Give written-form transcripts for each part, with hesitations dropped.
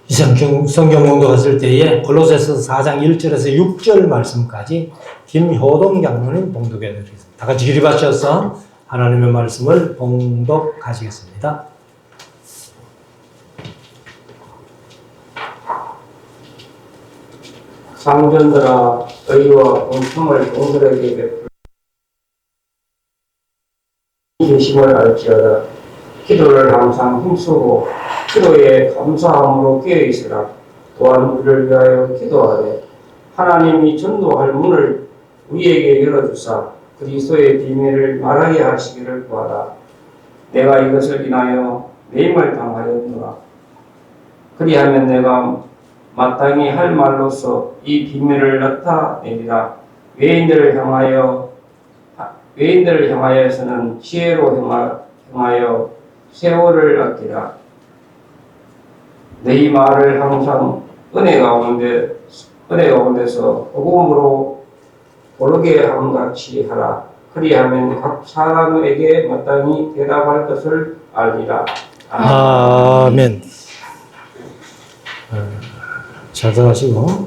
이 성경 공독했을 때에 골로새서 4장 1절에서 6절 말씀까지 김효동 장로님 봉독해 드리겠습니다. 다 같이 기립하셔서 하나님의 말씀을 봉독하시겠습니다. 상전들아 의와 공평을 종들에게 베풀 계심을 알지어다. 기도를 항상 힘쓰고 기도에 감사함으로 깨어있으라. 또한 우리를 위하여 기도하되 하나님이 전도할 문을 우리에게 열어주사 그리스도의 비밀을 말하게 하시기를 구하라. 내가 이것을 인하여 매임을 당하였노라. 그리하면 내가 마땅히 할 말로서 이 비밀을 나타내리라. 외인들을 향하여서는 지혜로 행하여 세월을 아끼라. 내 말을 항상 은혜 가운데서 복음으로 고르게 함같이 하라. 그리하면 각 사람에게 마땅히 대답할 것을 알리라. 아멘. 잘 들으시고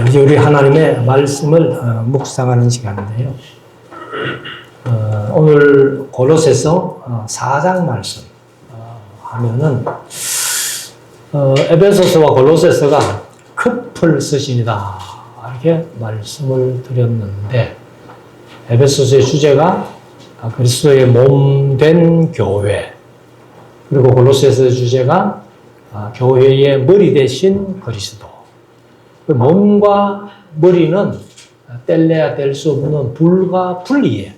이제 우리 하나님의 말씀을 묵상하는 시간인데요. 오늘 골로새서 4장 말씀 하면은 에베소서와 골로새서가 커플 서신이다 이렇게 말씀을 드렸는데, 에베소서의 주제가 그리스도의 몸 된 교회, 그리고 골로새서의 주제가 교회의 머리 대신 그리스도. 그 몸과 머리는 뗄래야 뗄 수 없는 불과 분리의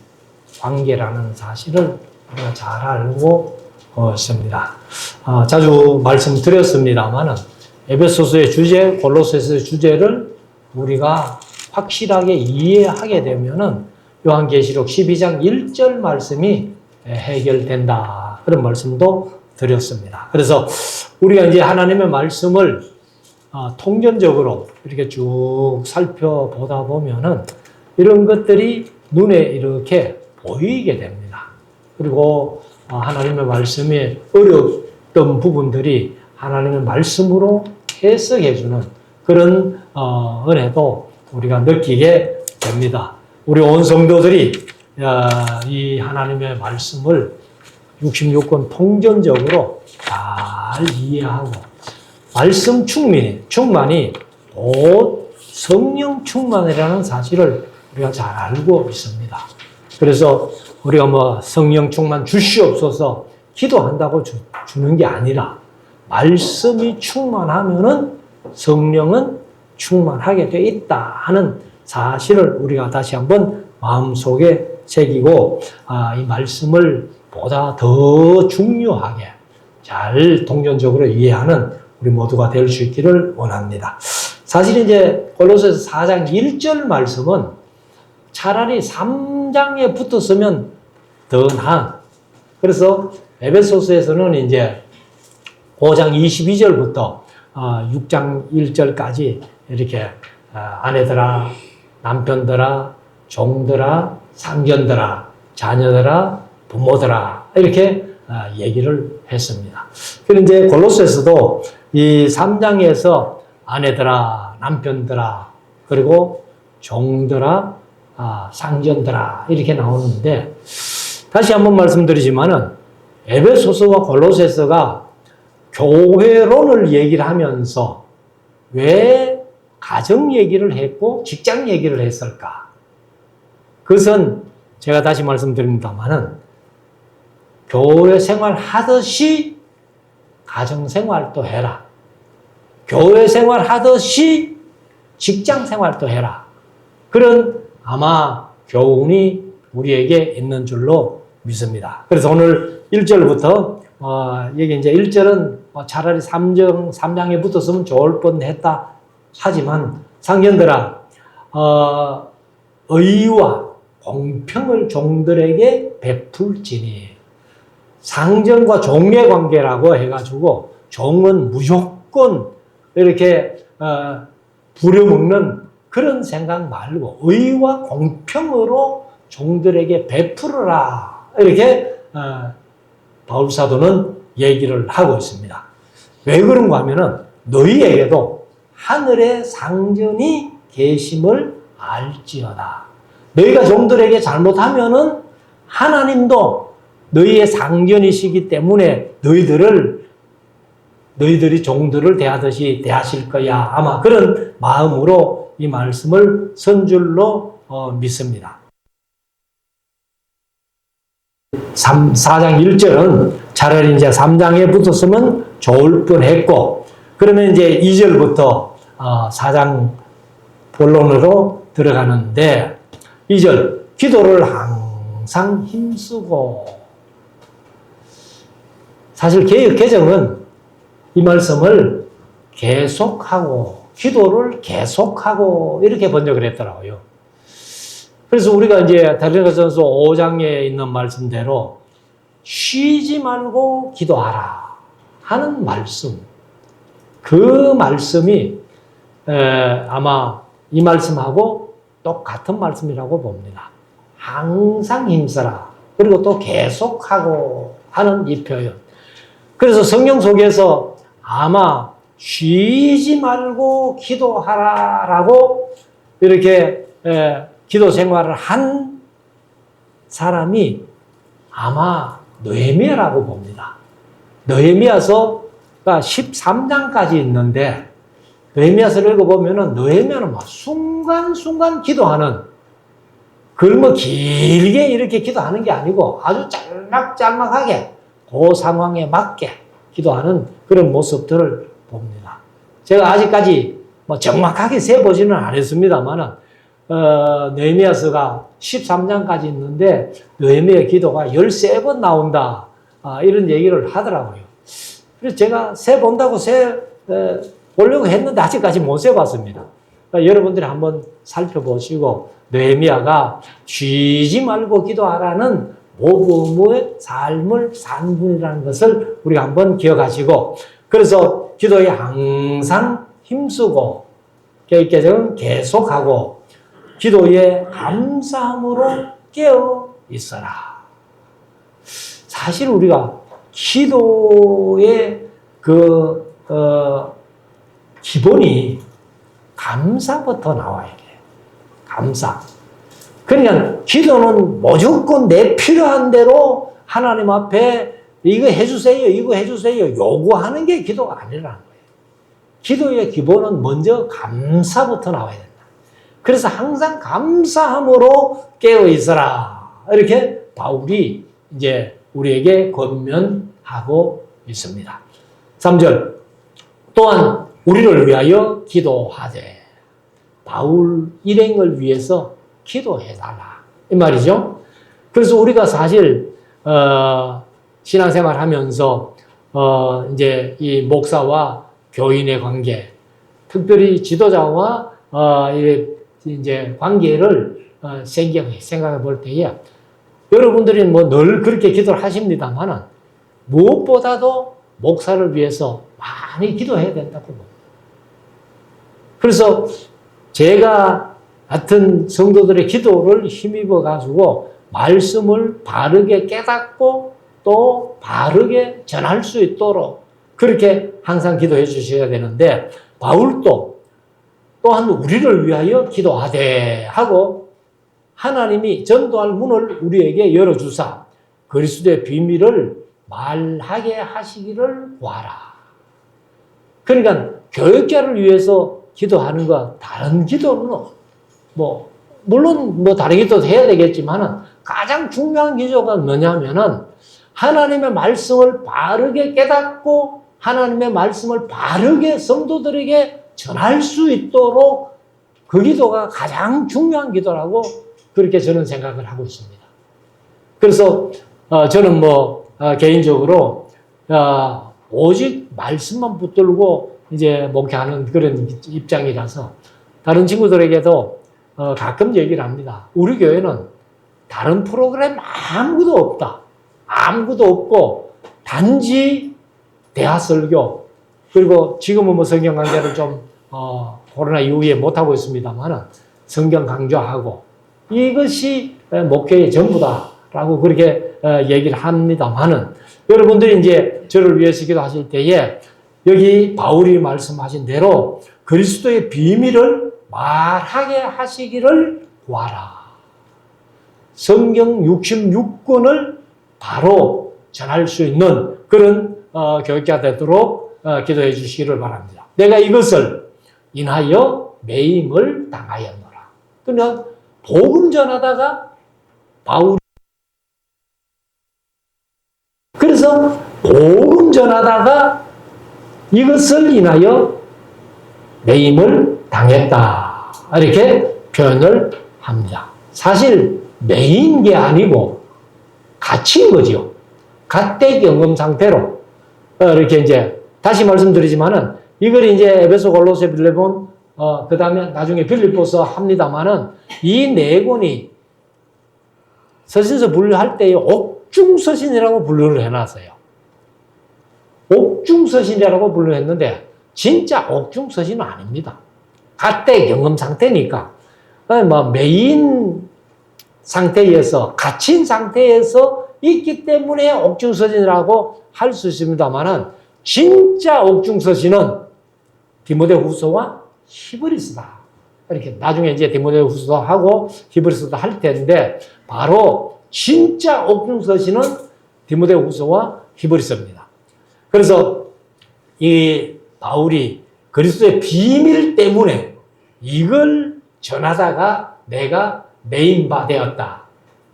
관계라는 사실을 우리가 잘 알고 있습니다. 자주 말씀드렸습니다만은 에베소서의 주제, 골로새서의 주제를 우리가 확실하게 이해하게 되면은 요한계시록 12장 1절 말씀이 해결된다. 그런 말씀도 드렸습니다. 그래서 우리가 이제 하나님의 말씀을 통전적으로 이렇게 쭉 살펴보다 보면은 이런 것들이 눈에 이렇게 보이게 됩니다. 그리고 하나님의 말씀이 어려웠던 부분들이 하나님의 말씀으로 해석해주는 그런 은혜도 우리가 느끼게 됩니다. 우리 온 성도들이 이 하나님의 말씀을 66권 통전적으로 잘 이해하고 말씀 충만이 곧 성령 충만이라는 사실을 우리가 잘 알고 있습니다. 그래서 우리가 성령 충만 주시옵소서 기도한다고 주는 게 아니라 말씀이 충만하면은 성령은 충만하게 돼 있다 하는 사실을 우리가 다시 한번 마음속에 새기고 이 말씀을 보다 더 중요하게 잘 통전적으로 이해하는 우리 모두가 될 수 있기를 원합니다. 사실 이제 골로새서 4장 1절 말씀은 차라리 3장에 붙었으면 더 나은. 그래서 에베소서에서는 이제 5장 22절부터 6장 1절까지 이렇게 아내들아, 남편들아, 종들아, 상견들아, 자녀들아, 부모들아 이렇게 얘기를 했습니다. 그런데 이제 골로새서도 이 3장에서 아내들아, 남편들아, 그리고 종들아, 상견들아 이렇게 나오는데, 다시 한번 말씀드리지만은 에베소서와 골로새서가 교회론을 얘기를 하면서 왜 가정 얘기를 했고 직장 얘기를 했을까? 그것은 제가 다시 말씀드립니다만은 교회 생활 하듯이 가정 생활도 해라. 교회 생활 하듯이 직장 생활도 해라. 그런 아마 교훈이 우리에게 있는 줄로 믿습니다. 그래서 오늘 1절부터 여기 이제 1절은 차라리 3장에 붙었으면 좋을 뻔했다 하지만, 상견들아 의와 공평을 종들에게 베풀지니, 상전과 종의 관계라고 해가지고 종은 무조건 이렇게 부려먹는 그런 생각 말고 의와 공평으로 종들에게 베풀어라, 이렇게 바울 사도는 얘기를 하고 있습니다. 왜 그런가 하면은 너희에게도 하늘의 상전이 계심을 알지어다. 너희가 종들에게 잘못하면은 하나님도 너희의 상전이시기 때문에 너희들이 종들을 대하듯이 대하실 거야. 아마 그런 마음으로 이 말씀을 선 줄로 믿습니다. 4장 1절은 차라리 이제 3장에 붙었으면 좋을 뻔 했고, 그러면 이제 2절부터 4장 본론으로 들어가는데, 2절, 기도를 항상 힘쓰고. 사실 개역 개정은 이 말씀을 계속하고, 기도를 계속하고, 이렇게 번역을 했더라고요. 그래서 우리가 이제 데살로니가전서 5장에 있는 말씀대로 쉬지 말고 기도하라 하는 말씀, 그 말씀이 아마 이 말씀하고 똑같은 말씀이라고 봅니다. 항상 힘써라. 그리고 또 계속하고 하는 이 표현. 그래서 성경 속에서 아마 쉬지 말고 기도하라라고 이렇게 기도 생활을 한 사람이 아마 느헤미야라고 봅니다. 느헤미야서가 13장까지 있는데, 느헤미야서를 읽어보면은 느헤미야는 막 순간순간 기도하는, 그걸 뭐 길게 이렇게 기도하는 게 아니고 아주 짤막짤막하게 그 상황에 맞게 기도하는 그런 모습들을 봅니다. 제가 아직까지 뭐 정확하게 세보지는 않았습니다만은 느헤미야서가 13장까지 있는데 느헤미야 기도가 13번 나온다. 이런 얘기를 하더라고요. 그래서 제가 세본다고 보려고 했는데 아직까지 못 세봤습니다. 그러니까 여러분들이 한번 살펴보시고 느헤미야가 쉬지 말고 기도하라는 모범의 삶을 산 분이라는 것을 우리가 한번 기억하시고, 그래서 기도에 항상 힘쓰고 개혁개정은 계속하고 기도에 감사함으로 깨어 있어라. 사실 우리가 기도의 기본이 감사부터 나와야 돼요. 감사. 그러니까 기도는 무조건 내 필요한 대로 하나님 앞에 이거 해주세요, 이거 해주세요 요구하는 게 기도가 아니라는 거예요. 기도의 기본은 먼저 감사부터 나와야 된다. 그래서 항상 감사함으로 깨어 있어라. 이렇게 바울이 이제 우리에게 권면하고 있습니다. 3절. 또한 우리를 위하여 기도하되. 바울 일행을 위해서 기도해달라. 이 말이죠. 그래서 우리가 사실, 신앙생활 하면서, 이제 이 목사와 교인의 관계, 특별히 지도자와, 이제 관계를 생각해 볼 때에 여러분들이 뭐 늘 그렇게 기도를 하십니다만은 무엇보다도 목사를 위해서 많이 기도해야 된다고 봅니다. 그래서 제가 같은 성도들의 기도를 힘입어 가지고 말씀을 바르게 깨닫고 또 바르게 전할 수 있도록 그렇게 항상 기도해 주셔야 되는데, 바울도 또한 우리를 위하여 기도하되 하고 하나님이 전도할 문을 우리에게 열어주사 그리스도의 비밀을 말하게 하시기를 구하라. 그러니까 교역자를 위해서 기도하는 것, 다른 기도는 물론 다른 기도도 해야 되겠지만은 가장 중요한 기도가 뭐냐면은 하나님의 말씀을 바르게 깨닫고 하나님의 말씀을 바르게 성도들에게 전할 수 있도록 그 기도가 가장 중요한 기도라고 그렇게 저는 생각을 하고 있습니다. 그래서 저는 개인적으로 오직 말씀만 붙들고 이제 목회하는 그런 입장이라서 다른 친구들에게도 가끔 얘기를 합니다. 우리 교회는 다른 프로그램 아무것도 없다. 아무것도 없고 단지 대화설교, 그리고 지금은 성경 강좌를 좀 코로나 이후에 못하고 있습니다만은 성경 강좌하고 이것이 목회의 전부다라고 그렇게 얘기를 합니다만은, 여러분들이 이제 저를 위해서 기도하실 때에 여기 바울이 말씀하신 대로 그리스도의 비밀을 말하게 하시기를 구하라. 성경 66권을 바로 전할 수 있는 그런 교육자 되도록 기도해 주시기를 바랍니다. 내가 이것을 인하여 매임을 당하였노라. 그냥 복음 전하다가 바울이 그래서 복음 전하다가 이것을 인하여 매임을 당했다. 이렇게 표현을 합니다. 사실 매인 게 아니고 갇힌 거죠. 갓대 경험 상태로 이렇게 이제 다시 말씀드리지만은 이걸 이제 에베소, 골로새, 빌레몬 그 다음에 나중에 빌립보서 합니다만은 이 네 권이 서신서 분류할 때에 옥중서신이라고 분류를 해놨어요. 옥중서신이라고 분류했는데 진짜 옥중서신은 아닙니다. 갓대 경험 상태니까 뭐 메인 상태에서 갇힌 상태에서 있기 때문에 옥중서신이라고 할 수 있습니다만은 진짜 옥중서신은 디모데후서와 히브리서다. 이렇게 나중에 이제 디모데후서하고 히브리서도 할 텐데 바로 진짜 옥중서신은 디모데후서와 히브리서입니다. 그래서 이 바울이 그리스도의 비밀 때문에 이걸 전하다가 내가 매인바 되었다.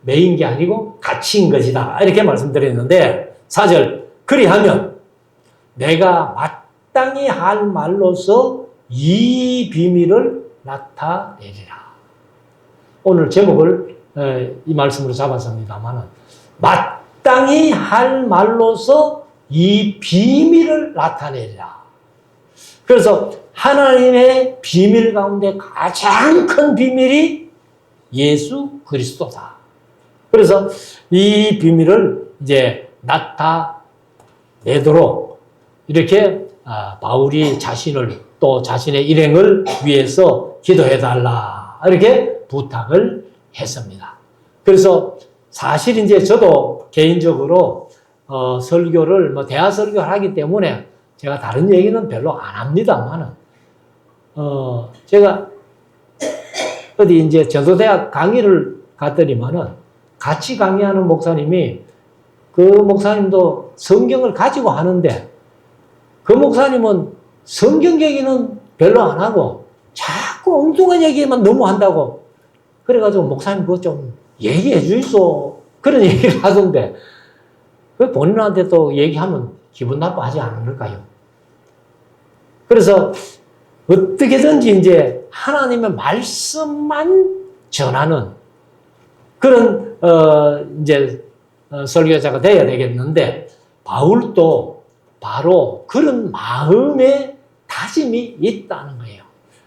매인 게 아니고 갇힌 것이다. 이렇게 말씀드렸는데 4절 그리하면 내가 마땅히 할 말로서 이 비밀을 나타내리라. 오늘 제목을 이 말씀으로 잡았습니다만 마땅히 할 말로서 이 비밀을 나타내리라. 그래서 하나님의 비밀 가운데 가장 큰 비밀이 예수 그리스도다. 그래서 이 비밀을 이제 나타내도록 이렇게 바울이 자신을 또 자신의 일행을 위해서 기도해달라. 이렇게 부탁을 했습니다. 그래서 사실 이제 저도 개인적으로 설교를 대화 설교를 하기 때문에 제가 다른 얘기는 별로 안 합니다만은 제가 어디 이제 전도대학 강의를 갔더니만은 같이 강의하는 목사님이 그 목사님도 성경을 가지고 하는데 그 목사님은 성경 얘기는 별로 안 하고 자꾸 엉뚱한 얘기만 너무 한다고 그래가지고 목사님 그거 좀 얘기해 주이소 그런 얘기를 하던데 그 본인한테 또 얘기하면 기분 나빠하지 않을까요? 그래서 어떻게든지 이제 하나님의 말씀만 전하는 그런 이제 설교자가 돼야 되겠는데 바울도 바로 그런 마음의 다짐이 있다는 거예요.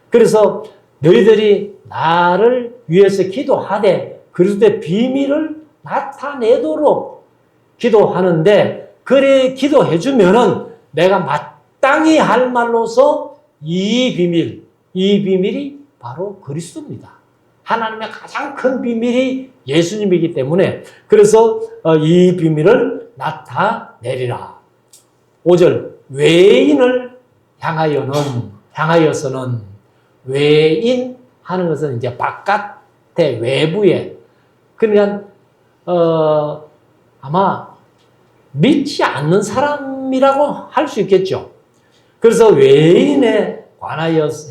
그래서 너희들이 나를 위해서 기도하되 그리스도의 비밀을 나타내도록 기도하는데 그래 기도해 주면은 내가 마땅히 할 말로서 이 비밀이 바로 그리스도입니다. 하나님의 가장 큰 비밀이 예수님이기 때문에 그래서 이 비밀을 나타내리라. 5절 외인을 향하여서는 외인 하는 것은 이제 바깥에 외부에 그러니까 아마 믿지 않는 사람이라고 할 수 있겠죠. 그래서 외인에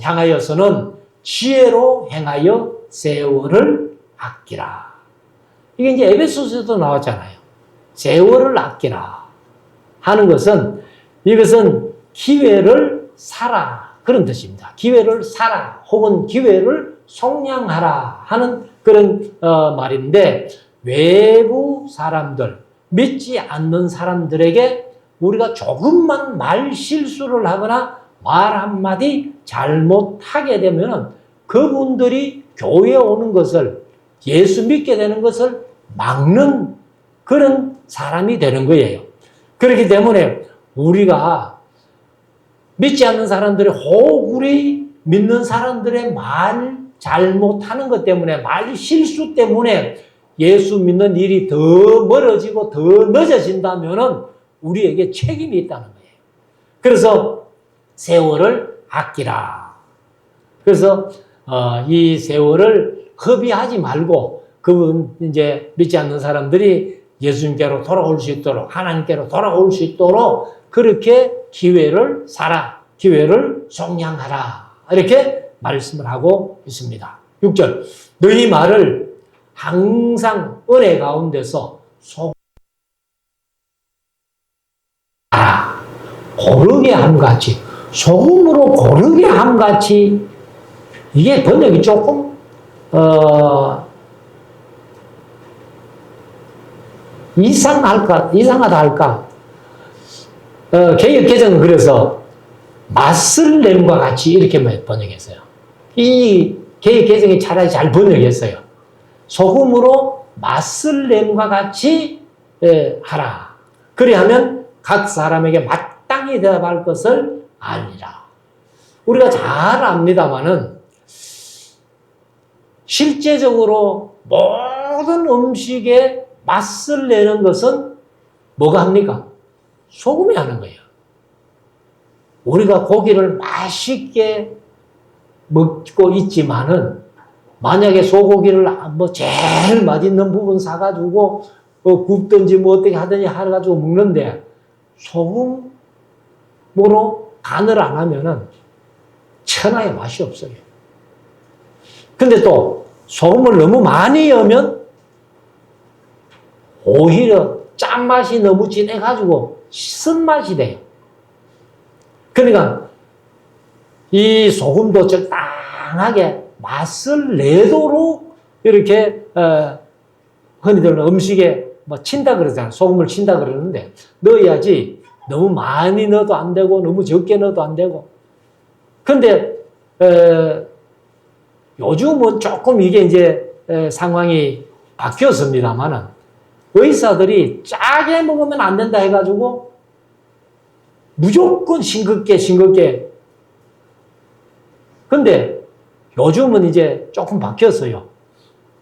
향하여서는 지혜로 행하여 세월을 아끼라. 이게 이제 에베소서에도 나왔잖아요. 세월을 아끼라 하는 것은 이것은 기회를 사라 그런 뜻입니다. 기회를 사라 혹은 기회를 속량하라 하는 그런 말인데 외부 사람들, 믿지 않는 사람들에게 우리가 조금만 말 실수를 하거나 말 한마디 잘못하게 되면 그분들이 교회에 오는 것을 예수 믿게 되는 것을 막는 그런 사람이 되는 거예요. 그렇기 때문에 우리가 믿지 않는 사람들이 혹 우리 믿는 사람들의 말 잘못하는 것 때문에 말 실수 때문에 예수 믿는 일이 더 멀어지고 더 늦어진다면은 우리에게 책임이 있다는 거예요. 그래서 세월을 아끼라. 그래서 이 세월을 허비하지 말고 그분 이제 믿지 않는 사람들이 예수님께로 돌아올 수 있도록 하나님께로 돌아올 수 있도록 그렇게 기회를 사라. 기회를 속량하라. 이렇게 말씀을 하고 있습니다. 6절. 너희 말을 항상 은혜 가운데서 고르게 함같이 소금으로 고르게 함같이 이게 번역이 조금 이상하다 할까? 개역 개정은 그래서 맛을냄과 같이 이렇게 번역했어요. 이 개역 개정이 차라리 잘 번역했어요. 소금으로 맛을냄과 같이 하라. 그리하면 각 사람에게 마땅히 대답할 것을 알리라. 우리가 잘 압니다마는 실제적으로 모든 음식에 맛을 내는 것은 뭐가 합니까? 소금이 하는 거예요. 우리가 고기를 맛있게 먹고 있지만은 만약에 소고기를 뭐 제일 맛있는 부분 사가지고 굽든지 뭐 어떻게 하든지 해가지고 먹는데 소금으로 간을 안 하면은 천하의 맛이 없어요. 근데 또 소금을 너무 많이 넣으면 오히려 짠맛이 너무 진해가지고 쓴맛이 돼요. 그러니까 이 소금도 적당하게 맛을 내도록 이렇게 흔히들 음식에 뭐 친다 그러잖아요. 소금을 친다 그러는데 넣어야지 너무 많이 넣어도 안 되고 너무 적게 넣어도 안 되고. 근데 요즘은 조금 이게 이제 상황이 바뀌었습니다만은 의사들이 짜게 먹으면 안 된다 해가지고 무조건 싱겁게. 근데 요즘은 이제 조금 바뀌었어요.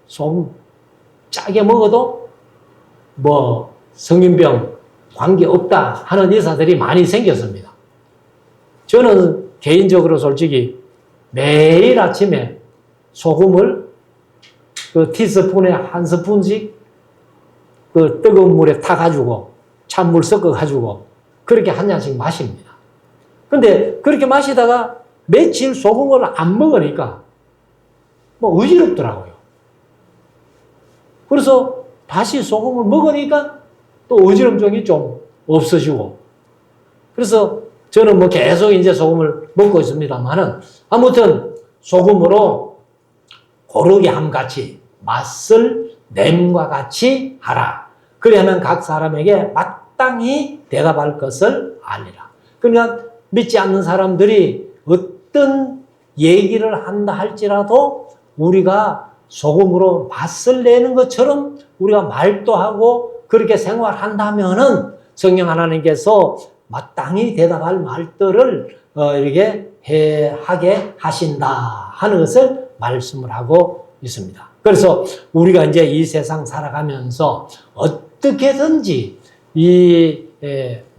소금 짜게 먹어도 뭐 성인병 관계없다 하는 의사들이 많이 생겼습니다. 저는 개인적으로 솔직히 매일 아침에 소금을 그 티스푼에 한 스푼씩 그 뜨거운 물에 타가지고 찬물 섞어가지고 그렇게 한 잔씩 마십니다. 근데 그렇게 마시다가 며칠 소금을 안 먹으니까 뭐 어지럽더라고요. 그래서 다시 소금을 먹으니까 또 어지럼증이 좀 없어지고. 그래서 저는 뭐 계속 이제 소금을 먹고 있습니다만은 아무튼 소금으로 고르게 함같이 맛을 냄과 같이 하라. 그러면 각 사람에게 마땅히 대답할 것을 알리라. 그러니까 믿지 않는 사람들이 어떤 얘기를 한다 할지라도 우리가 소금으로 맛을 내는 것처럼 우리가 말도 하고 그렇게 생활한다면은 성령 하나님께서 마땅히 대답할 말들을 이렇게 하게 하신다 하는 것을 말씀을 하고 있습니다. 그래서 우리가 이제 이 세상 살아가면서 어떻게든지 이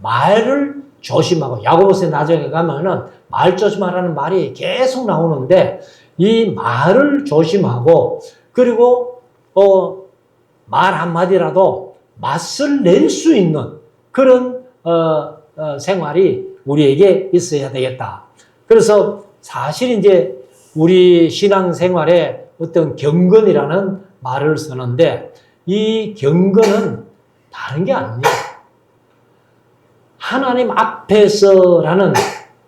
말을 조심하고, 야고보서 나중에 가면은 말 조심하라는 말이 계속 나오는데 이 말을 조심하고 그리고 말 한마디라도 맛을 낼 수 있는 그런 생활이 우리에게 있어야 되겠다. 그래서 사실 이제 우리 신앙생활에 어떤 경건이라는 말을 쓰는데 이 경건은 다른 게 아닙니다. 하나님 앞에서라는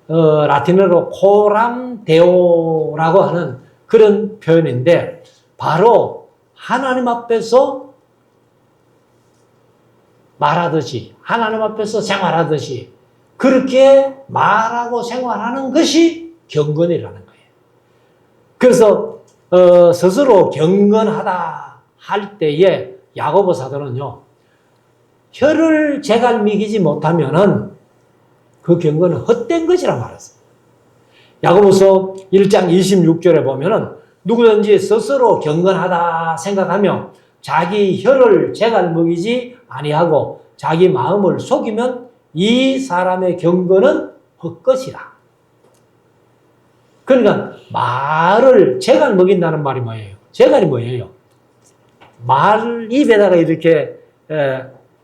라틴어로 코람 데오라고 하는 그런 표현인데 바로 하나님 앞에서 말하듯이 하나님 앞에서 생활하듯이 그렇게 말하고 생활하는 것이 경건이라는 거예요. 그래서 스스로 경건하다 할 때에 야고보 사도는요, 혀를 제갈미기지 못하면은 그 경건은 헛된 것이라 말했습니다. 야고보서 1장 26절에 보면은 누구든지 스스로 경건하다 생각하며 자기 혀를 제갈먹이지 아니하고 자기 마음을 속이면 이 사람의 경건은 헛것이라. 그러니까 말을 재갈 먹인다는 말이 뭐예요? 재갈이 뭐예요? 말 입에다가 이렇게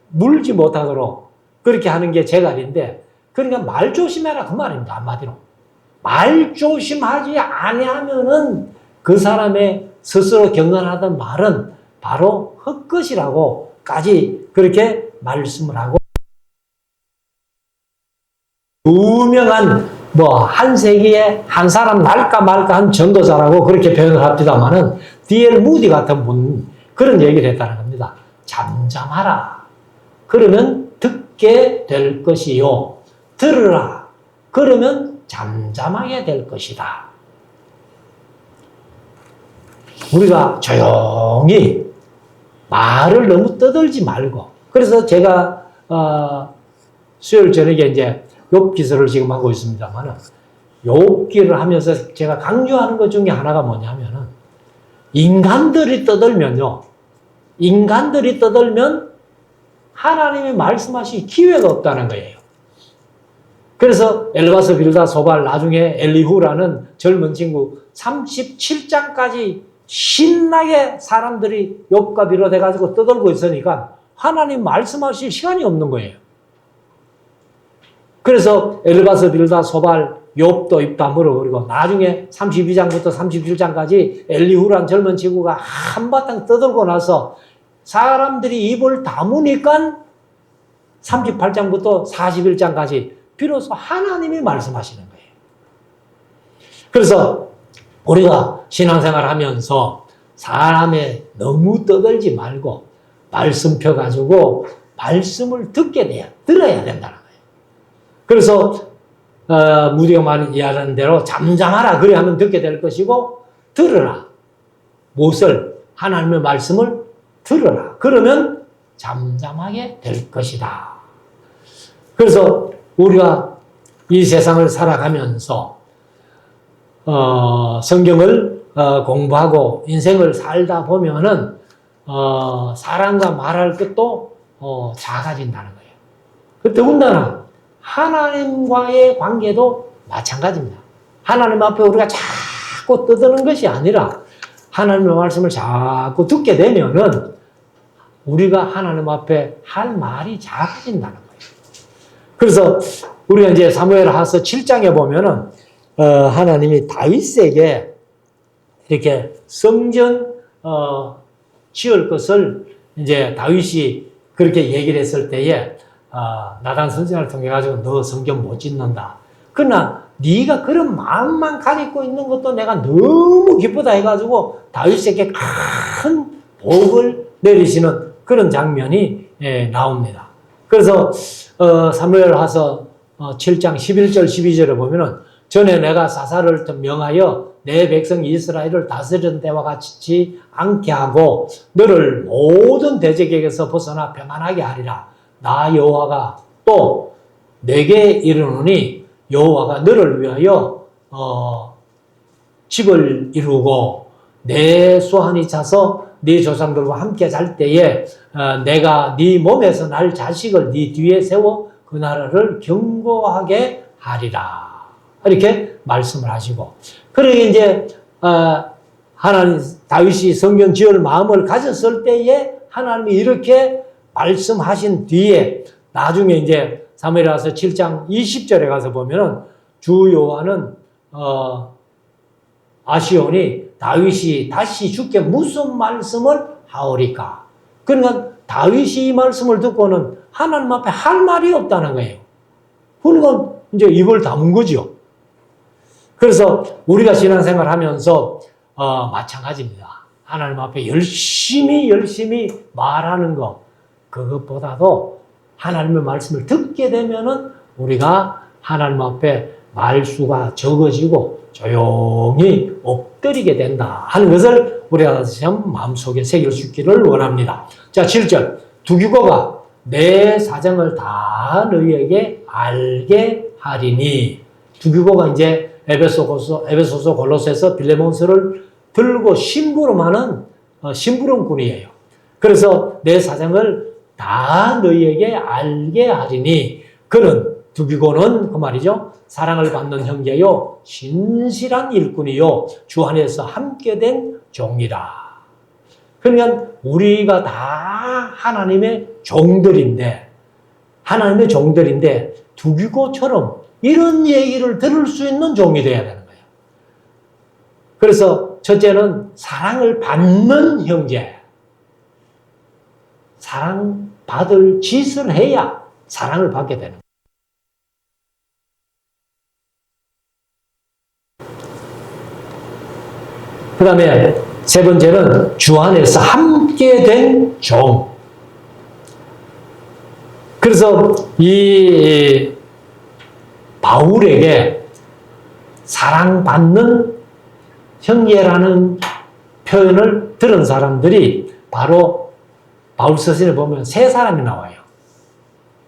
물지 못하도록 그렇게 하는 게 재갈인데, 그러니까 말 조심해라 그 말입니다. 한마디로 말 조심하지 아니하면은 그 사람의 스스로 경건하던 말은 바로 헛것이라고까지 그렇게 말씀을 하고, 유명한 한 세기에 한 사람 날까 말까 한 전도자라고 그렇게 표현을 합니다만은 D.L. 무디 같은 분 그런 얘기를 했다는 겁니다. 잠잠하라. 그러면 듣게 될 것이요. 들으라. 그러면 잠잠하게 될 것이다. 우리가 조용히 말을 너무 떠들지 말고, 그래서 제가 수요일 저녁에 이제 욥기서를 지금 하고 있습니다만은, 욥기를 하면서 제가 강조하는 것 중에 하나가 뭐냐면은, 인간들이 떠들면요, 인간들이 떠들면 하나님이 말씀하실 기회가 없다는 거예요. 그래서 엘바스, 빌다, 소발, 나중에 엘리후라는 젊은 친구 37장까지 신나게 사람들이 욥과 비롯해가지고 떠들고 있으니까 하나님 말씀하실 시간이 없는 거예요. 그래서 엘바스, 빌다, 소발, 욥도 입 다물어 버리고, 나중에 32장부터 37장까지 엘리후란 젊은 친구가 한바탕 떠들고 나서 사람들이 입을 다무니까 38장부터 41장까지 비로소 하나님이 말씀하시는 거예요. 그래서 우리가 신앙생활 하면서 사람의 너무 떠들지 말고 말씀 펴가지고 말씀을 들어야 된다는 거예요. 그래서 무디가 말하는 대로 잠잠하라 그래 하면 듣게 될 것이고, 들으라. 무엇을? 하나님의 말씀을 들으라. 그러면 잠잠하게 될 것이다. 그래서 우리가 이 세상을 살아가면서 성경을 공부하고 인생을 살다 보면은 사람과 말할 것도 작아진다는 거예요. 더군다나 하나님과의 관계도 마찬가지입니다. 하나님 앞에 우리가 자꾸 떠드는 것이 아니라 하나님의 말씀을 자꾸 듣게 되면은 우리가 하나님 앞에 할 말이 작아진다는 거예요. 그래서 우리가 이제 사무엘하서 7장에 보면은 하나님이 다윗에게 이렇게 성전 지을 것을 이제 다윗이 그렇게 얘기를 했을 때에 나단 선지자를 통해 가지고 너 성전 못 짓는다. 그러나 네가 그런 마음만 가지고 있는 것도 내가 너무 기쁘다 해가지고 다윗에게 큰 복을 내리시는 그런 장면이 나옵니다. 그래서 사무엘하서 7장 11절 12절에 보면은, 전에 내가 사사를 명하여 내 백성 이스라엘을 다스리는 때와 같이 않게 하고 너를 모든 대적에게서 벗어나 평안하게 하리라. 나 여호와가 또 내게 이르노니 여호와가 너를 위하여 집을 이루고 내 수한이 차서 네 조상들과 함께 잘 때에 내가 네 몸에서 날 자식을 네 뒤에 세워 그 나라를 견고하게 하리라. 이렇게 말씀을 하시고, 그러게 이제 하나님 다윗이 성전 지을 마음을 가졌을 때에 하나님이 이렇게 말씀하신 뒤에 나중에 이제 사무엘하서 7장 20절에 가서 보면은 주 여호와는 아시온이 다윗이 다시 주께 무슨 말씀을 하오리까? 그러니까 다윗이 이 말씀을 듣고는 하나님 앞에 할 말이 없다는 거예요. 그러니까 이제 입을 다문 거죠. 그래서 우리가 신앙생활 하면서 마찬가지입니다. 하나님 앞에 열심히 말하는 것, 그것보다도 하나님의 말씀을 듣게 되면은 우리가 하나님 앞에 말수가 적어지고 조용히 엎드리게 된다 하는 것을 우리가 참 마음속에 새길 수 있기를 원합니다. 자, 7절. 두기고가 내 사정을 다 너희에게 알게 하리니. 두기고가 이제 에베소서, 골로새서, 빌레몬서를 들고 심부름하는 심부름꾼이에요. 그래서 내 사정을 다 너희에게 알게 하리니 그는 두기고는 그 말이죠. 사랑을 받는 형제요, 신실한 일꾼이요, 주 안에서 함께 된 종이라. 그러니까 우리가 다 하나님의 종들인데, 두기고처럼 이런 얘기를 들을 수 있는 종이 되어야 되는 거예요. 그래서 첫째는 사랑을 받는 형제. 사랑받을 짓을 해야 사랑을 받게 되는 거예요. 그 다음에 세 번째는 주 안에서 함께 된 종. 그래서 이 바울에게 사랑받는 형제라는 표현을 들은 사람들이 바로 바울 서신에 보면 세 사람이 나와요.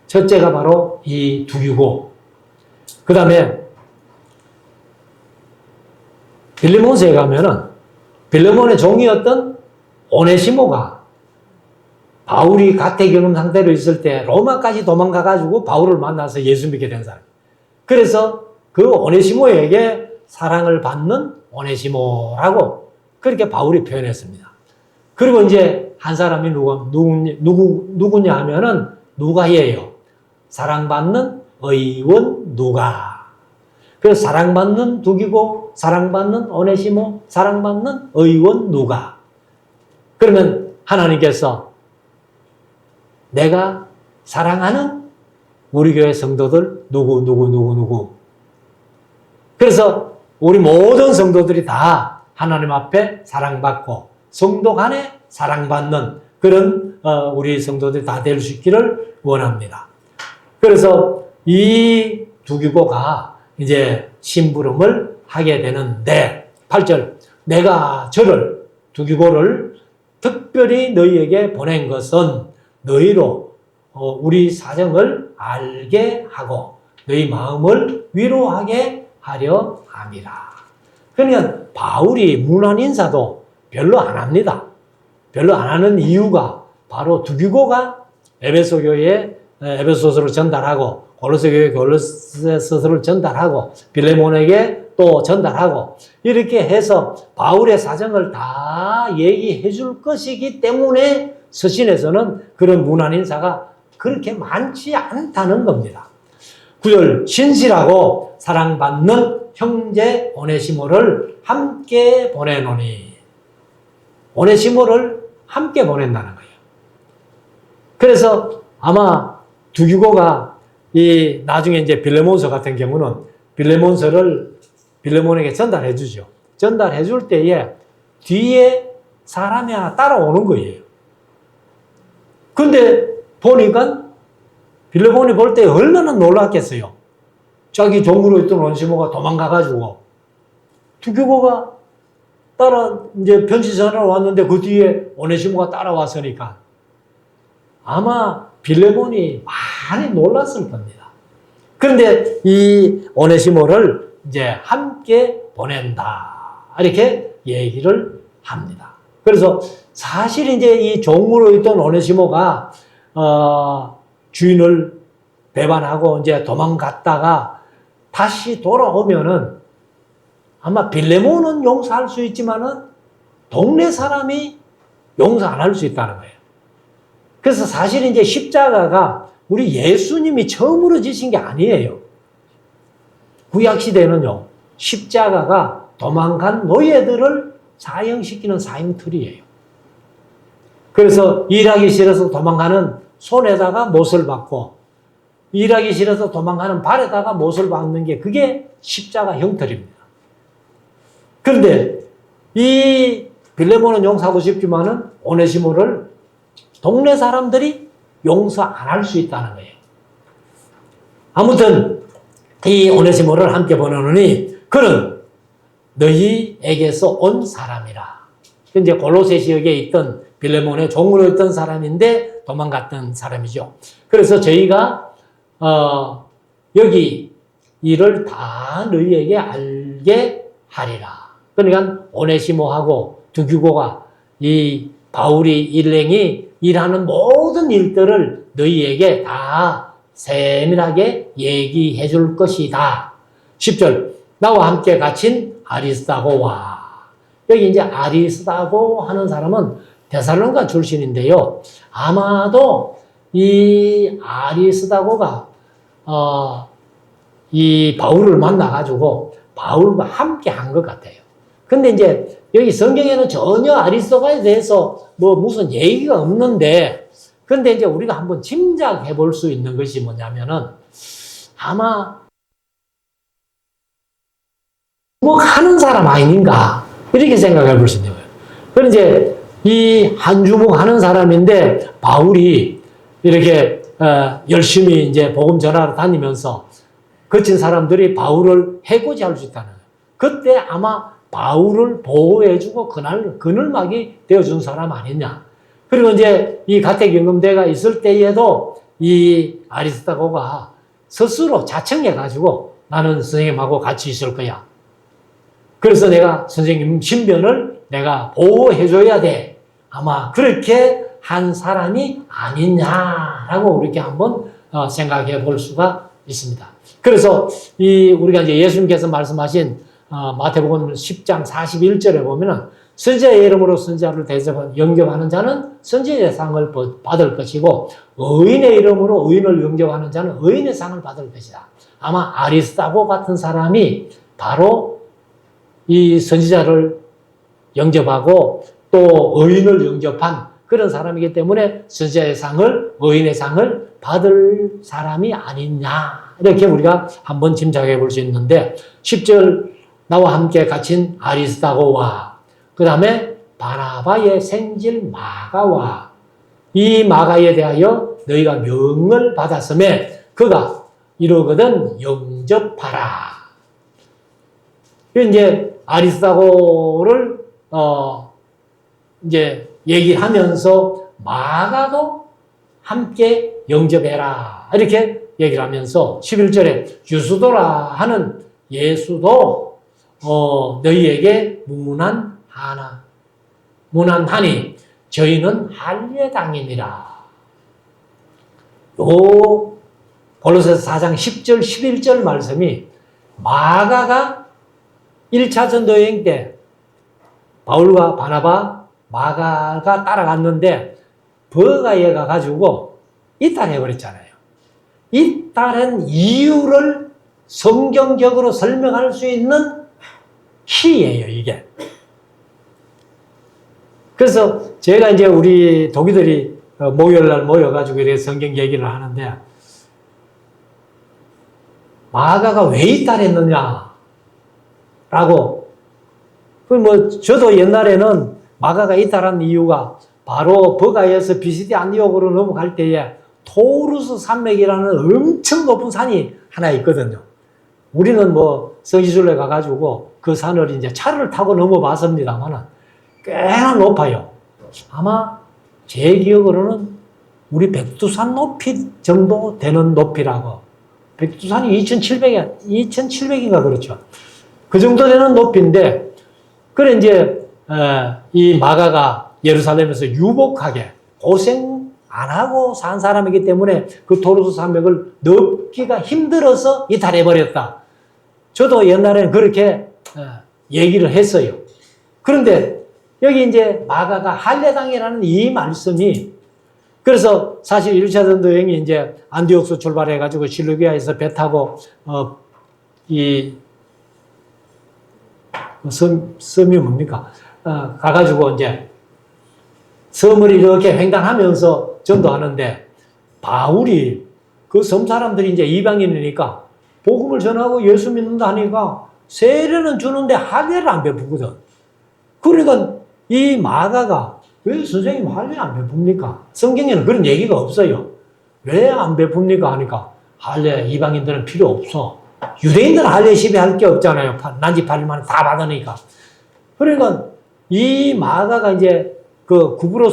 첫째가 바로 이 두기고, 그 다음에 빌레몬서에 가면은 빌레몬의 종이었던 오네시모가 바울이 가택경험 상태로 있을 때 로마까지 도망가가지고 바울을 만나서 예수 믿게 된 사람. 그래서 그 오네시모에게 사랑을 받는 오네시모라고 그렇게 바울이 표현했습니다. 그리고 이제 한 사람이 누구냐 하면은 누가예요. 사랑받는 의원 누가. 그래서 사랑받는 두기고, 사랑받는 오네시모, 사랑받는 의원 누가. 그러면 하나님께서 내가 사랑하는 우리 교회 성도들 누구. 그래서 우리 모든 성도들이 다 하나님 앞에 사랑받고 성도 간에 사랑받는 그런 우리 성도들이 다 될 수 있기를 원합니다. 그래서 이 두기고가 이제 심부름을 하게 되는데 8절 내가 저를 두기고를 특별히 너희에게 보낸 것은 너희로 우리 사정을 알게 하고 너희 마음을 위로하게 하려 함이라. 그러니까 바울이 문안 인사도 별로 안 합니다. 별로 안 하는 이유가 바로 두기고가 에베소 교회에 에베소서를 전달하고 골로새 교회에 골로새서를 전달하고 빌레몬에게 또 전달하고 이렇게 해서 바울의 사정을 다 얘기해 줄 것이기 때문에 서신에서는 그런 문안 인사가 그렇게 많지 않다는 겁니다. 9절 신실하고 사랑받는 형제 오네시모를 함께 보내노니. 오네시모를 함께 보낸다는 거예요. 그래서 아마 두기고가 이 나중에 이제 빌레몬서 같은 경우는 빌레몬서를 빌레몬에게 전달해 주죠. 전달해 줄 때에 뒤에 사람이 하나 따라오는 거예요. 근데 보니까 빌레몬이 볼 때 얼마나 놀랐겠어요. 자기 종으로 있던 오네시모가 도망가가지고 두기고가 이제 편지 전화로 왔는데 그 뒤에 오네시모가 따라왔으니까 아마 빌레몬이 많이 놀랐을 겁니다. 그런데 이 오네시모를 이제 함께 보낸다. 이렇게 얘기를 합니다. 그래서 사실 이제 이 종으로 있던 오네시모가 주인을 배반하고 이제 도망갔다가 다시 돌아오면은 아마 빌레몬은 용서할 수 있지만은 동네 사람이 용서 안 할 수 있다는 거예요. 그래서 사실 이제 십자가가 우리 예수님이 처음으로 지신 게 아니에요. 구약시대는요, 십자가가 도망간 노예들을 사형시키는 사형틀이에요. 그래서 일하기 싫어서 도망가는 손에다가 못을 박고, 일하기 싫어서 도망가는 발에다가 못을 박는 게 그게 십자가 형틀입니다. 그런데 이 빌레몬은 용서하고 싶지만은 오네시모를 동네 사람들이 용서 안 할 수 있다는 거예요. 아무튼 이 오네시모를 함께 보내노니 그는 너희에게서 온 사람이라. 이제 골로새 지역에 있던 빌레몬의 종으로 있던 사람인데 도망갔던 사람이죠. 그래서 저희가 여기 이를 다 너희에게 알게 하리라. 그러니까 오네시모하고 두기고가 이 바울이 일행이 일하는 모든 일들을 너희에게 다 세밀하게 얘기해 줄 것이다. 10절 나와 함께 갇힌 아리스다고와. 여기 이제 아리스다고 하는 사람은 데살로니가 출신인데요. 아마도 이 아리스다고가 이 바울을 만나가지고 바울과 함께 한 것 같아요. 근데 이제 여기 성경에는 전혀 아리스다고에 대해서 뭐 무슨 얘기가 없는데, 근데 이제 우리가 한번 짐작해 볼 수 있는 것이 뭐냐면은 아마 뭐 하는 사람 아닌가 이렇게 생각해 볼 수 있는 거예요. 그럼 이제 이 한주목 하는 사람인데 바울이 이렇게 열심히 이제 복음 전하러 다니면서 거친 사람들이 바울을 해코지할 수 있다는 거예요. 그때 아마 바울을 보호해주고 그늘막이 되어준 사람 아니냐. 그리고 이제 이 가택연금대가 있을 때에도 이 아리스다고가 스스로 자청해가지고 나는 선생님하고 같이 있을 거야. 그래서 내가 선생님 신변을 내가 보호해줘야 돼. 아마 그렇게 한 사람이 아니냐라고 이렇게 한번 생각해 볼 수가 있습니다. 그래서 우리가 이제 예수님께서 말씀하신 마태복음 10장 41절에 보면은 선지자의 이름으로 선지자를 영접하는 자는 선지자의 상을 받을 것이고 의인의 이름으로 의인을 영접하는 자는 의인의 상을 받을 것이다. 아마 아리스다고 같은 사람이 바로 이 선지자를 영접하고 또 의인을 영접한 그런 사람이기 때문에 선지자의 상을, 의인의 상을 받을 사람이 아니냐 이렇게 우리가 한번 짐작해 볼 수 있는데 10절 나와 함께 갇힌 아리스다고와 그 다음에 바나바의 생질 마가와 이 마가에 대하여 너희가 명을 받았음에 그가 이러거든 영접하라. 이제 아리스다고를 이제 얘기하면서 마가도 함께 영접해라 이렇게 얘기를 하면서 11절에 유수도라 하는 예수도 너희에게 문안하니 저희는 할례당이니라. 요 골로새서 4장 10절 11절 말씀이 마가가 1차 전도여행 때 바울과 바나바 마가가 따라갔는데 버가에 가가지고 이탈해버렸잖아요. 이탈한 이유를 성경적으로 설명할 수 있는 키예요, 이게. 그래서 제가 이제 우리 동기들이 목요일날 모여가지고 이렇게 성경 얘기를 하는데 마가가 왜 이탈했느냐 라고 저도 옛날에는 마가가 이탈한 이유가 바로 버가에서 비시디 안디옥으로 넘어갈 때에 토루스 산맥이라는 엄청 높은 산이 하나 있거든요. 우리는 성지순례 가가지고 그 산을 이제 차를 타고 넘어봤습니다만은 꽤나 높아요. 아마 제 기억으로는 우리 백두산 높이 정도 되는 높이라고. 백두산이 2,700인가 그렇죠. 그 정도 되는 높이인데, 그래 이제 이 마가가 예루살렘에서 유복하게 고생 안 하고 산 사람이기 때문에 그 토루스 산맥을 넘기가 힘들어서 이탈해버렸다. 저도 옛날에는 그렇게 얘기를 했어요. 그런데 여기 이제 마가가 할례당이라는 이 말씀이 그래서 사실 1차 전도여행이 이제 안디옥서 출발해가지고 실루기아에서 배 타고 섬이 뭡니까? 가가지고 이제 섬을 이렇게 횡단하면서 전도하는데 바울이 그 섬 사람들이 이제 이방인이니까 복음을 전하고 예수 믿는다 하니까 세례는 주는데 할례를 안 베푸거든. 그러니까 이 마가가 왜 선생님 할례 안 베풉니까? 성경에는 그런 얘기가 없어요. 왜 안 베풉니까? 하니까 할례 이방인들은 필요 없어. 유대인들은 할례 시비할 게 없잖아요. 난지 8일만에 다 받으니까. 그러니까 이 마가가 이제 그 구브로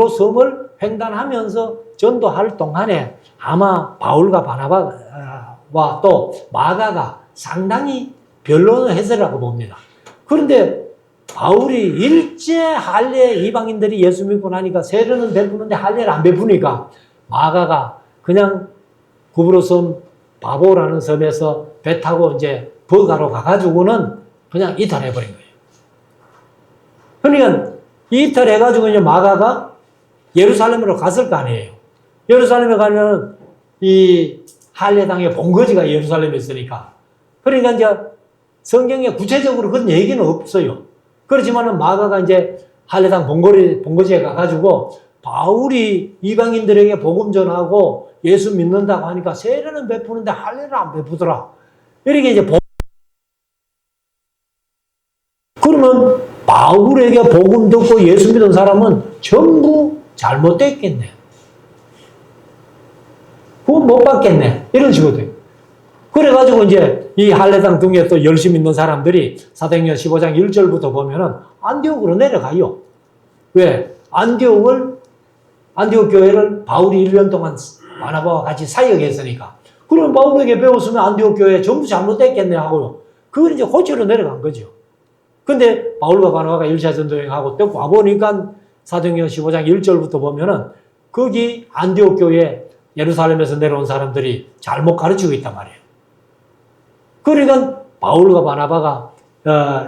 섬을 횡단하면서 전도할 동안에 아마 바울과 바나바와 또 마가가 상당히 변론을 했으라고 봅니다. 그런데 바울이 일제 할례 이방인들이 예수 믿고 나니까 세례는 베푸는데 할례를 안 베푸니까 마가가 그냥 구브로섬 바보라는 섬에서 배 타고 이제 버가로 가가지고는 그냥 이탈해버린 거예요. 그러니까 이탈해가지고 이제 마가가 예루살렘으로 갔을 거 아니에요. 예루살렘에 가면 이 할례당의 본거지가 예루살렘에 있으니까. 그러니까 이제 성경에 구체적으로 그런 얘기는 없어요. 그렇지만은 마가가 이제 할례당 본거지에 가가지고 바울이 이방인들에게 복음 전하고 예수 믿는다고 하니까 세례는 베푸는데 할례를 안 베푸더라. 이렇게 이제 그러면 바울에게 복음 듣고 예수 믿은 사람은 전부 잘못됐겠네. 구원 못 받겠네. 이런 식으로 돼요. 그래가지고 이제 이 할례당 등에 또 열심히 있는 사람들이 사도행전 15장 1절부터 보면은 안디옥으로 내려가요. 왜? 안디옥 교회를 바울이 1년 동안 바나바와 같이 사역했으니까. 그럼 바울에게 배웠으면 안디옥 교회 전부 잘못됐겠네 하고요. 그걸 이제 고치러 내려간 거죠. 근데 바울과 바나바가 1차 전도행하고 또 와보니까 사도행전 15장 1절부터 보면은 거기 안디옥 교회 예루살렘에서 내려온 사람들이 잘못 가르치고 있단 말이에요. 그러니까 바울과 바나바가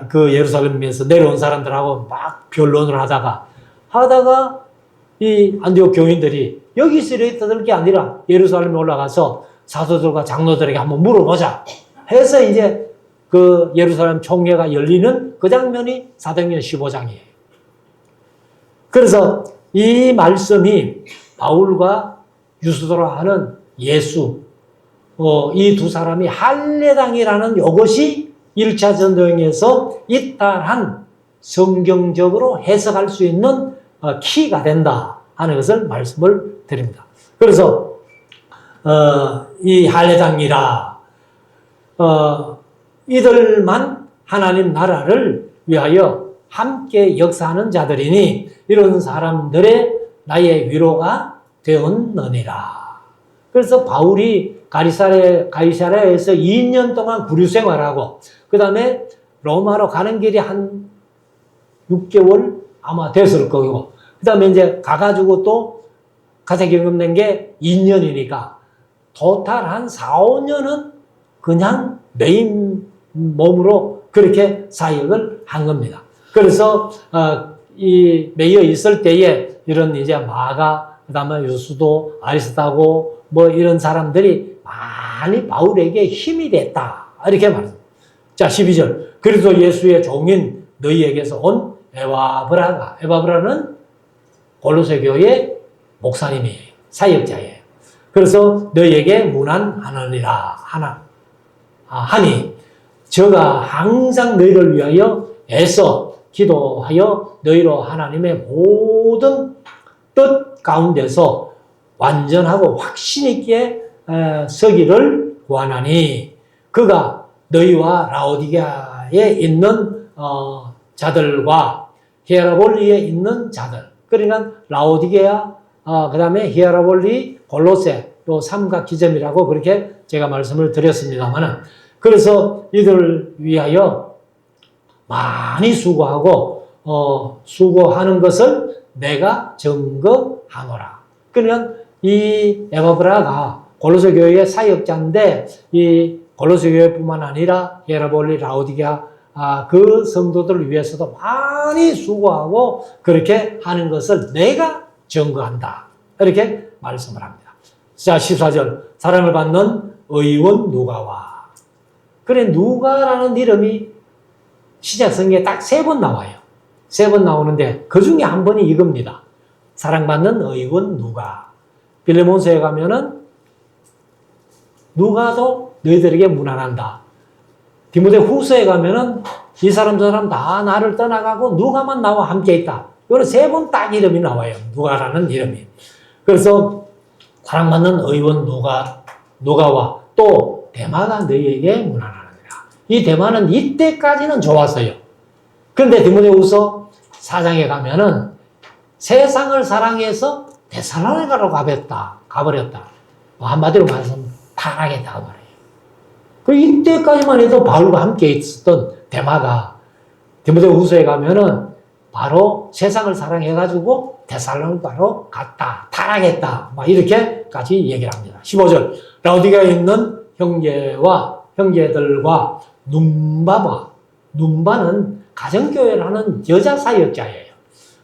그 예루살렘에서 내려온 사람들하고 막 변론을 하다가 이 안디옥 교인들이 여기 있을 게 아니라 예루살렘에 올라가서 사도들과 장로들에게 한번 물어보자 해서 이제 그 예루살렘 총회가 열리는 그 장면이 사도행전 15장이에요. 그래서 이 말씀이 바울과 유스도라 하는 예수, 이 두 사람이 할례당이라는 이것이 1차 전도행에서 이탈한 성경적으로 해석할 수 있는 키가 된다 하는 것을 말씀을 드립니다. 그래서 이 할례당이라 이들만 하나님 나라를 위하여 함께 역사하는 자들이니 이런 사람들의 나의 위로가 되었느니라. 그래서 바울이 가이사랴에서 2년 동안 구류 생활하고 그 다음에 로마로 가는 길이 한 6개월 아마 됐을 거고 그 다음에 이제 가가지고 또 가세 경험된 게 2년이니까 토탈 한 4, 5년은 그냥 메인 몸으로 그렇게 사역을 한 겁니다. 그래서 이 매여 있을 때에 이런 이제 마가 그다음에 유수도 아리스타고 뭐 이런 사람들이 많이 바울에게 힘이 됐다 이렇게 말합니다. 자 12절 그리스도 예수의 종인 너희에게서 온 에바브라는 골로새 교회 목사님이에요. 사역자예요. 그래서 너희에게 문안하느니라 하니 저가 항상 너희를 위하여 애써 기도하여 너희로 하나님의 모든 뜻 가운데서 완전하고 확신 있게 서기를 구하나니 그가 너희와 라오디게아에 있는 자들과 히에라볼리에 있는 자들 그러니까 라오디게아 그 다음에 히에라볼리 골로새 또 삼각지점이라고 그렇게 제가 말씀을 드렸습니다만은 그래서 이들을 위하여 많이 수고하고 수고하는 것을 내가 증거하노라. 그러면 이 에바브라가 골로새 교회의 사역자인데 이 골로새 교회뿐만 아니라 히에라볼리 라오디게아 그 성도들을 위해서도 많이 수고하고 그렇게 하는 것을 내가 증거한다. 이렇게 말씀을 합니다. 자 14절 사랑을 받는 의원 누가와 그래 누가라는 이름이 신약 성경에 딱 3번 나와요. 3번 나오는데 그 중에 한 번이 이겁니다. 사랑받는 의원 누가. 빌레몬서에 가면은 누가도 너희들에게 문안한다. 디모데 후서에 가면은 이 사람 저 사람 다 나를 떠나가고 누가만 나와 함께 있다. 이거는 3번 딱 이름이 나와요. 누가라는 이름이. 그래서 사랑받는 의원 누가와 또 데마가 너희에게 문안하느니라. 이 데마는 이때까지는 좋았어요. 그런데 디모데후서 4장에 가면은 세상을 사랑해서 데살로니가로 가버렸다. 한마디로 말해서 타락했다 그 말이에요. 그 이때까지만 해도 바울과 함께 있었던 데마가 디모데후서에 가면은 바로 세상을 사랑해가지고 데살로니가로 갔다, 타락했다, 막 이렇게까지 얘기를 합니다. 있습니다. 15절. 라오디게아에 있는 형제들과 눈바는 가정교회라는 여자 사역자예요.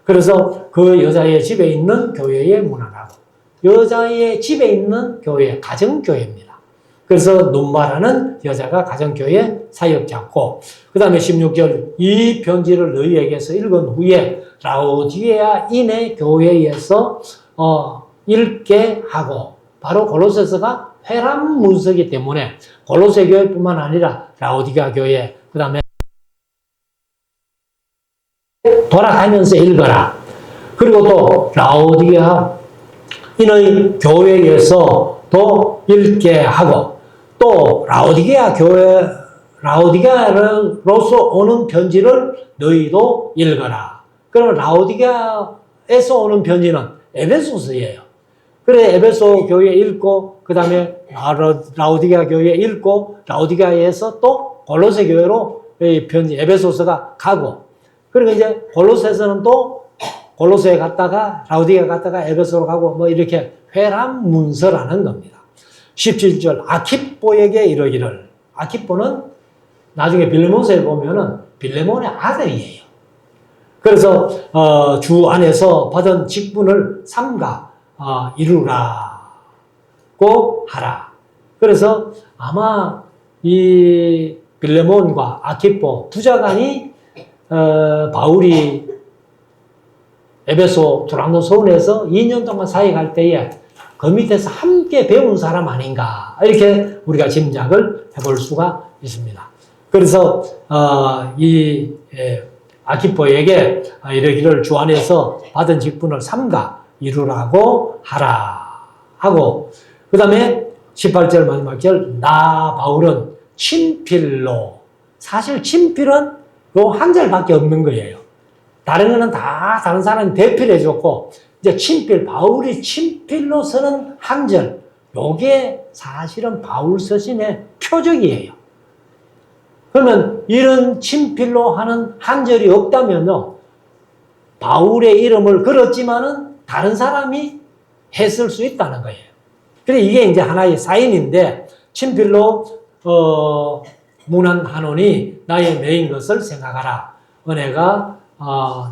그래서 그 여자의 집에 있는 교회에 문안하고, 여자의 집에 있는 교회, 가정교회입니다. 그래서 눈바라는 여자가 가정교회 사역자고, 그 다음에 16절, 이 편지를 너희에게서 읽은 후에 라오디게아인의 교회에서 읽게 하고, 바로 골로새서가 회람 문서이기 때문에 골로새 교회뿐만 아니라 라오디게아 교회, 그 다음에 돌아가면서 읽어라. 그리고 또 라오디게아 인의 교회에서 또 읽게 하고, 또 라오디게아로서 오는 편지를 너희도 읽어라. 그러면 라오디게아에서 오는 편지는 에베소서예요. 그래 에베소 교회 읽고, 그 다음에 라오디게아 교회 읽고, 라오디게아에서 또 골로새 교회로 편지 에베소서가 가고, 그리고 이제 골로새서는 또 골로새에 갔다가 라오디게아 갔다가 에베소로 가고, 뭐 이렇게 회람 문서라는 겁니다. 17절, 아키뽀에게 이르기를. 아키뽀는 나중에 빌레몬서에 보면은 빌레몬의 아들이에요. 그래서 주 안에서 받은 직분을 삼가 이루라고 하라. 그래서 아마 이 빌레몬과 아키뽀 부자간이 바울이 에베소 두란노 서원에서 2년 동안 사역할 때에 그 밑에서 함께 배운 사람 아닌가, 이렇게 우리가 짐작을 해볼 수가 있습니다. 그래서 이 아키포에게 이르기를 주 안에서 받은 직분을 삼가 이루라고 하라 하고, 그 다음에 18절 마지막 절, 나 바울은 친필로. 사실 친필은 요 한 절밖에 없는 거예요. 다른 거는 다 다른 사람이 대필해 줬고, 이제 친필, 바울이 친필로 쓰는 한 절, 요게 사실은 바울 서신의 표적이에요. 그러면 이런 친필로 하는 한 절이 없다면요, 바울의 이름을 걸었지만은 다른 사람이 했을 수 있다는 거예요. 그래, 이게 이제 하나의 사인인데, 친필로 문안하노니 나의 메인 것을 생각하라. 은혜가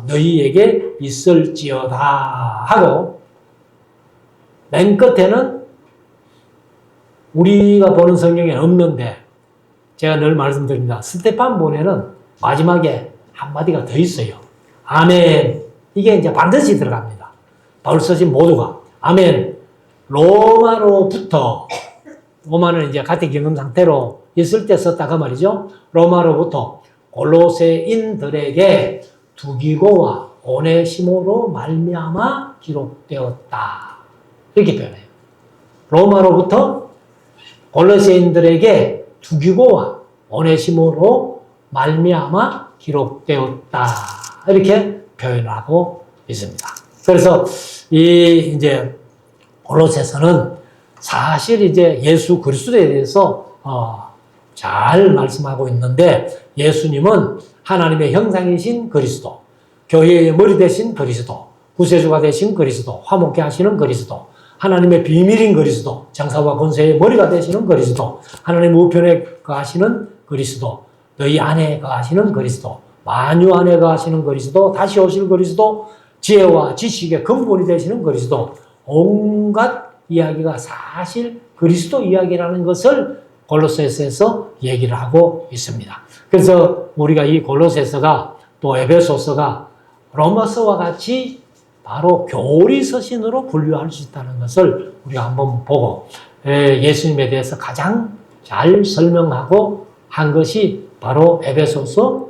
너희에게 있을지어다 하고, 맨 끝에는 우리가 보는 성경에 없는데, 제가 늘 말씀드립니다. 스테판본에는 마지막에 한마디가 더 있어요. 아멘. 이게 이제 반드시 들어갑니다. 바울 서신 모두가. 아멘. 로마는 이제 가택경험 상태로 있을 때 썼다가 말이죠. 로마로부터 골로새인들에게 두기고와 오네시모로 말미암아 기록되었다. 이렇게 표현해요. 로마로부터 골로새인들에게 두기고와 오네시모로 말미암아 기록되었다. 이렇게 표현하고 있습니다. 그래서 이 이제 골로새서는 사실 이제 예수 그리스도에 대해서 잘 말씀하고 있는데, 예수님은 하나님의 형상이신 그리스도, 교회의 머리 되신 그리스도, 구세주가 되신 그리스도, 화목케 하시는 그리스도, 하나님의 비밀인 그리스도, 장사와 권세의 머리가 되시는 그리스도, 하나님 우편에 거하시는 그리스도, 너희 안에 거하시는 그리스도, 만유 안에 거하시는 그리스도, 다시 오실 그리스도, 지혜와 지식의 근본이 되시는 그리스도, 온갖 이야기가 사실 그리스도 이야기라는 것을 골로새서에서 얘기를 하고 있습니다. 그래서 우리가 이 골로새서가 또 에베소서가 로마서와 같이 바로 교리 서신으로 분류할 수 있다는 것을 우리가 한번 보고, 예수님에 대해서 가장 잘 설명하고 한 것이 바로 에베소서,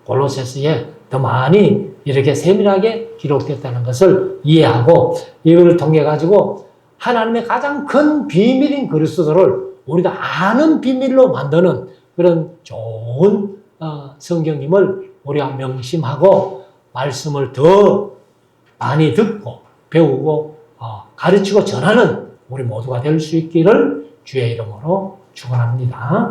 골로새서에 더 많이 이렇게 세밀하게 기록됐다는 것을 이해하고, 이걸 통해 가지고 하나님의 가장 큰 비밀인 그리스도를 우리가 아는 비밀로 만드는 그런 좋은 성경임을 우리가 명심하고, 말씀을 더 많이 듣고 배우고 가르치고 전하는 우리 모두가 될 수 있기를 주의 이름으로 축원합니다.